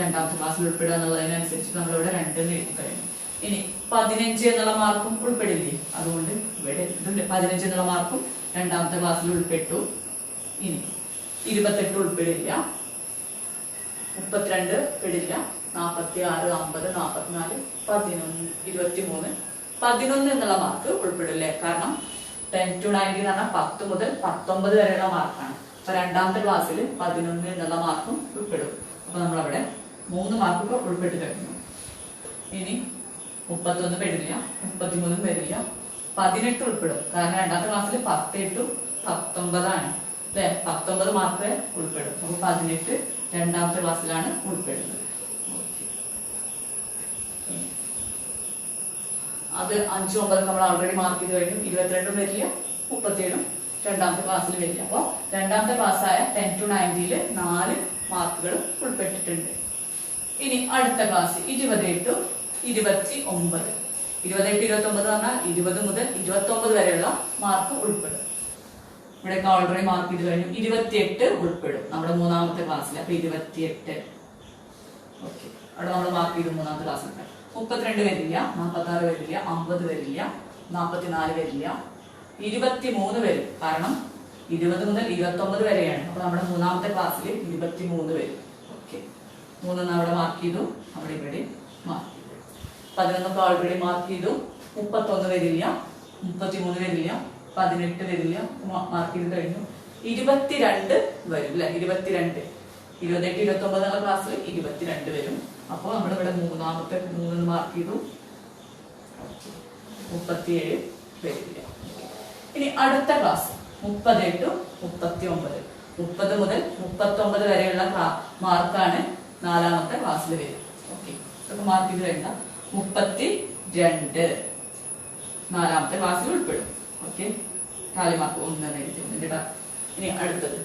രണ്ടാമത്തെ ക്ലാസ്സിൽ ഉൾപ്പെടുക എന്നുള്ളതിനനുസരിച്ച് നമ്മളിവിടെ 2 എഴുതി കഴിഞ്ഞു. ഇനി 15 എന്നുള്ള മാർക്കും ഉൾപ്പെടില്ലേ, അതുകൊണ്ട് ഇവിടെ 15 എന്നുള്ള മാർക്കും രണ്ടാമത്തെ ക്ലാസ്സിൽ ഉൾപ്പെട്ടു. ഇനി 28 ഉൾപ്പെടില്ല, 32 പെടില്ല, 46, 50, 44, 11, 23, 11 എന്നുള്ള മാർക്ക് ഉൾപ്പെടില്ലേ. കാരണം 10 to 19 എന്ന് പറഞ്ഞാൽ 10 മുതൽ 19 വരെയുള്ള മാർക്കാണ്. അപ്പൊ രണ്ടാമത്തെ ക്ലാസ്സിൽ 11 എന്നുള്ള മാർക്കും ഉൾപ്പെടും. അപ്പൊ നമ്മളവിടെ 3 മാർക്ക് ഉൾപ്പെട്ട് കഴിഞ്ഞു. ഇനി 31 പെടില്ല, 33 വരില്ല, 18 ഉൾപ്പെടും. കാരണം രണ്ടാമത്തെ ക്ലാസ്സിൽ 10 to 19 ആണ് അല്ലെ, 19 മാർക്ക് ഉൾപ്പെടും. അപ്പൊ 18 രണ്ടാമത്തെ ക്ലാസ്സിലാണ് ഉൾപ്പെടുന്നത്. അത് 5, 9 നമ്മൾ ഓൾറെഡി മാർക്ക് ചെയ്ത് കഴിഞ്ഞു. 22 വരില്ല, 37 രണ്ടാമത്തെ ക്ലാസ്സിൽ വരില്ല. അപ്പൊ രണ്ടാമത്തെ ക്ലാസ്സായ 10 to 19 4 മാർക്കുകൾ ഉൾപ്പെട്ടിട്ടുണ്ട്. ഇനി അടുത്ത ക്ലാസ് 20 to 29. 20 to 29 പറഞ്ഞാൽ 20 മുതൽ 29 വരെയുള്ള മാർക്ക് ഉൾപ്പെടും. ഇവിടെയൊക്കെ ഓൾറെഡി മാർക്ക് ചെയ്ത് കഴിഞ്ഞു. 28 ഉൾപ്പെടും നമ്മുടെ മൂന്നാമത്തെ ക്ലാസ്സിൽ. അപ്പൊ 28. ഓക്കെ, അവിടെ നമ്മൾ മാർക്ക് ചെയ്തു മൂന്നാമത്തെ ക്ലാസ്സിൽ. 32 വരില്ല, 46 വരില്ല, 50 വരില്ല, 44 വരില്ല, 23 വരും. കാരണം 20 മുതൽ 29 വരെയാണ്. അപ്പൊ നമ്മുടെ മൂന്നാമത്തെ ക്ലാസ്സിൽ 23 വരും. ഓക്കെ, 3 അവിടെ മാർക്ക് ചെയ്തു, അവിടെ ഇവിടെ മാർക്ക് ചെയ്തു. 11 ഓൾറെഡി മാർക്ക് ചെയ്തു. 31 വരില്ല, 33 വരില്ല, 18 വരില്ല, മാർക്ക് ചെയ്ത് കഴിഞ്ഞു. 22 വരും അല്ലെ, 22. 28, 29 എന്നുള്ള ക്ലാസ്സിൽ 22 വരും. അപ്പൊ നമ്മളിവിടെ മൂന്നാമത്തെ 3 മാർക്ക് ചെയ്തു. 37 വരില്ല. ഇനി അടുത്ത ക്ലാസ് 30 to 39. 30 മുതൽ 39 വരെയുള്ള മാർക്കാണ് നാലാമത്തെ ക്ലാസ്സിൽ വരും. ഓക്കെ, ഇതൊക്കെ മാർക്ക് ചെയ്ത് കഴിഞ്ഞ 32 നാലാമത്തെ ക്ലാസ്സിൽ ഉൾപ്പെടും. ഓക്കെ, ടാലി മാർക്ക് 1 എന്ന് എഴുതി. ഇനി അടുത്തത്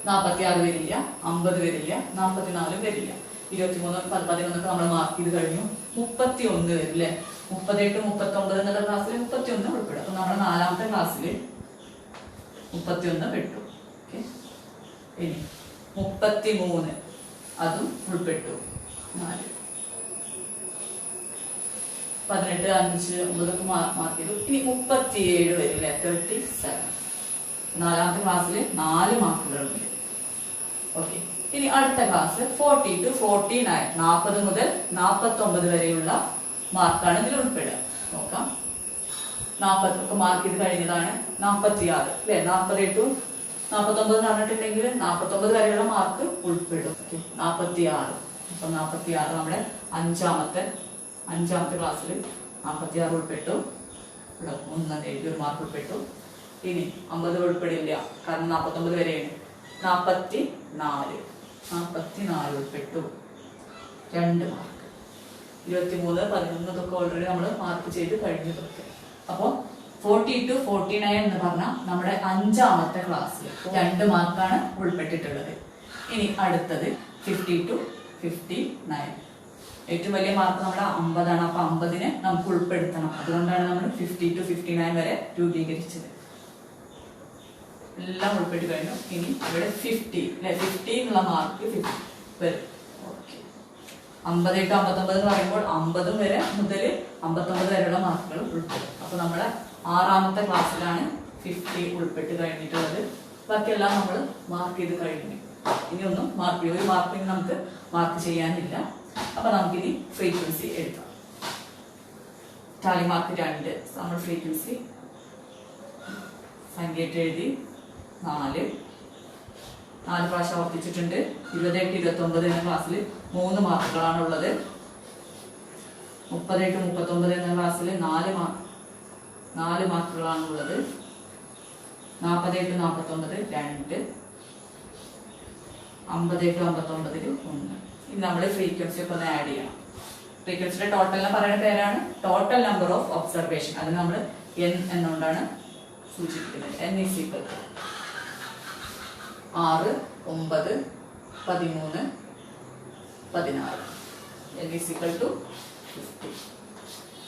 46 വരില്ല, 50 വരില്ല, 44 വരില്ല. 23, 11 നമ്മൾ മാർക്ക് ചെയ്ത് കഴിഞ്ഞു. 31 വരും അല്ലെ. 38, 39 എന്നുള്ള ക്ലാസ്സിൽ 31 ഉൾപ്പെടും. അപ്പൊ നമ്മുടെ 4ാമത്തെ ക്ലാസ്സിൽ 31 പെട്ടു. ഇനി 33 അതും ഉൾപ്പെട്ടു. 4, 18, 5, 9 മാർക്ക് ചെയ്തു. ഇനി 37 വരും അല്ലെ. 37. 4ാമത്തെ ക്ലാസ്സിൽ 4 മാർക്കുകളുണ്ട്. ഓക്കെ. ഇനി അടുത്ത ക്ലാസ് 40 to 49, 40 മുതൽ 49 വരെയുള്ള മാർക്കാണ് ഇതിൽ ഉൾപ്പെടുക. നോക്കാം. 40 ഒക്കെ മാർക്ക് ചെയ്ത് കഴിഞ്ഞതാണ്. 46 അല്ലെ. 40 to 49 പറഞ്ഞിട്ടുണ്ടെങ്കിൽ 49 വരെയുള്ള മാർക്ക് ഉൾപ്പെടും. 46. അപ്പൊ 46 നമ്മുടെ അഞ്ചാമത്തെ ക്ലാസ്സിൽ 46 ഉൾപ്പെട്ടു. 1 എഴുതി ഒരു മാർക്ക് ഉൾപ്പെട്ടു. ഇനി 50 ഉൾപ്പെടില്ല, കാരണം 49 വരെയാണ്. 44 ഉൾപ്പെട്ടു. 2 മാർക്ക്. 23, 11 ഇതൊക്കെ ഓൾറെഡി നമ്മൾ മാർക്ക് ചെയ്ത് കഴിഞ്ഞതൊക്കെ. അപ്പൊ 40 to 49 എന്ന് പറഞ്ഞാൽ നമ്മുടെ അഞ്ചാമത്തെ ക്ലാസ്സിൽ 2 മാർക്കാണ് ഉൾപ്പെട്ടിട്ടുള്ളത്. ഇനി അടുത്തത് 50 to 59. ഏറ്റവും വലിയ മാർക്ക് നമ്മുടെ 50 ആണ്. അപ്പൊ 50-നെ നമുക്ക് ഉൾപ്പെടുത്തണം. അതുകൊണ്ടാണ് നമ്മൾ 50 to 59 വരെ രൂപീകരിച്ചത്. എല്ലാം ഉൾപ്പെട്ട് കഴിഞ്ഞു. ഇനി ഇവിടെ 50 അല്ലെ. 50 എന്നുള്ള മാർക്ക് 50 വരും. ഓക്കെ. 50 to 59 എന്ന് പറയുമ്പോൾ 50 വരെ മുതൽ 59 വരെയുള്ള മാർക്കുകൾ ഉൾപ്പെടും. അപ്പൊ നമ്മുടെ 6ാമത്തെ ക്ലാസ്സിലാണ് 50 ഉൾപ്പെട്ട് കഴിഞ്ഞിട്ടുള്ളത്. ബാക്കിയെല്ലാം നമ്മൾ മാർക്ക് ചെയ്ത് കഴിഞ്ഞു. ഇനി ഒന്നും ഒരു മാർക്കിന് നമുക്ക് മാർക്ക് ചെയ്യാനില്ല. അപ്പൊ നമുക്കിനി ഫ്രീക്വൻസി എഴുതാം. ടാലി മാർക്ക് 2 നമ്മൾ ഫ്രീക്വൻസി സംഖ്യയിട്ട് എഴുതി. 4 പ്രാവശ്യം ആവർത്തിച്ചിട്ടുണ്ട്. 28, 29 എന്ന ക്ലാസ്സിൽ 3 മാർക്കുകളാണ് ഉള്ളത്. 30 to 39 എന്ന ക്ലാസ്സിൽ 4 മാർക്കുകളാണ് ഉള്ളത്. 40 to 49 2, 50 to 59 1. ഇനി നമ്മൾ ഫ്രീക്വൻസി ഒക്കെ ഒന്ന് ആഡ് ചെയ്യണം. ഫ്രീക്വൻസിയുടെ ടോട്ടൽ പറയുന്ന പേരാണ് ടോട്ടൽ നമ്പർ ഓഫ് ഒബ്സർവേഷൻ. അത് നമ്മൾ n എന്നുകൊണ്ടാണ് സൂചിപ്പിക്കുന്നത്. n = 6, 9, 13, 16. n = 50.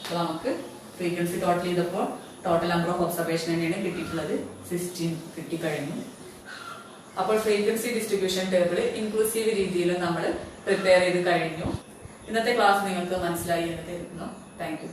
അപ്പൊ നമുക്ക് ഫ്രീക്വൻസി ടോട്ടൽ ചെയ്തപ്പോൾ ടോട്ടൽ നമ്പർ ഓഫ് ഒബ്സർവേഷൻ തന്നെയാണ് കിട്ടിയിട്ടുള്ളത്. 16 കിട്ടിക്കഴിഞ്ഞു. അപ്പോൾ ഫ്രീക്വൻസി ഡിസ്ട്രിബ്യൂഷൻ ടേബിൾ ഇൻക്ലൂസീവ് രീതിയിൽ നമ്മൾ പ്രിപ്പയർ ചെയ്ത് കഴിഞ്ഞു. ഇന്നത്തെ ക്ലാസ് നിങ്ങൾക്ക് മനസ്സിലായി എന്ന് കരുതുന്നു. Thank you.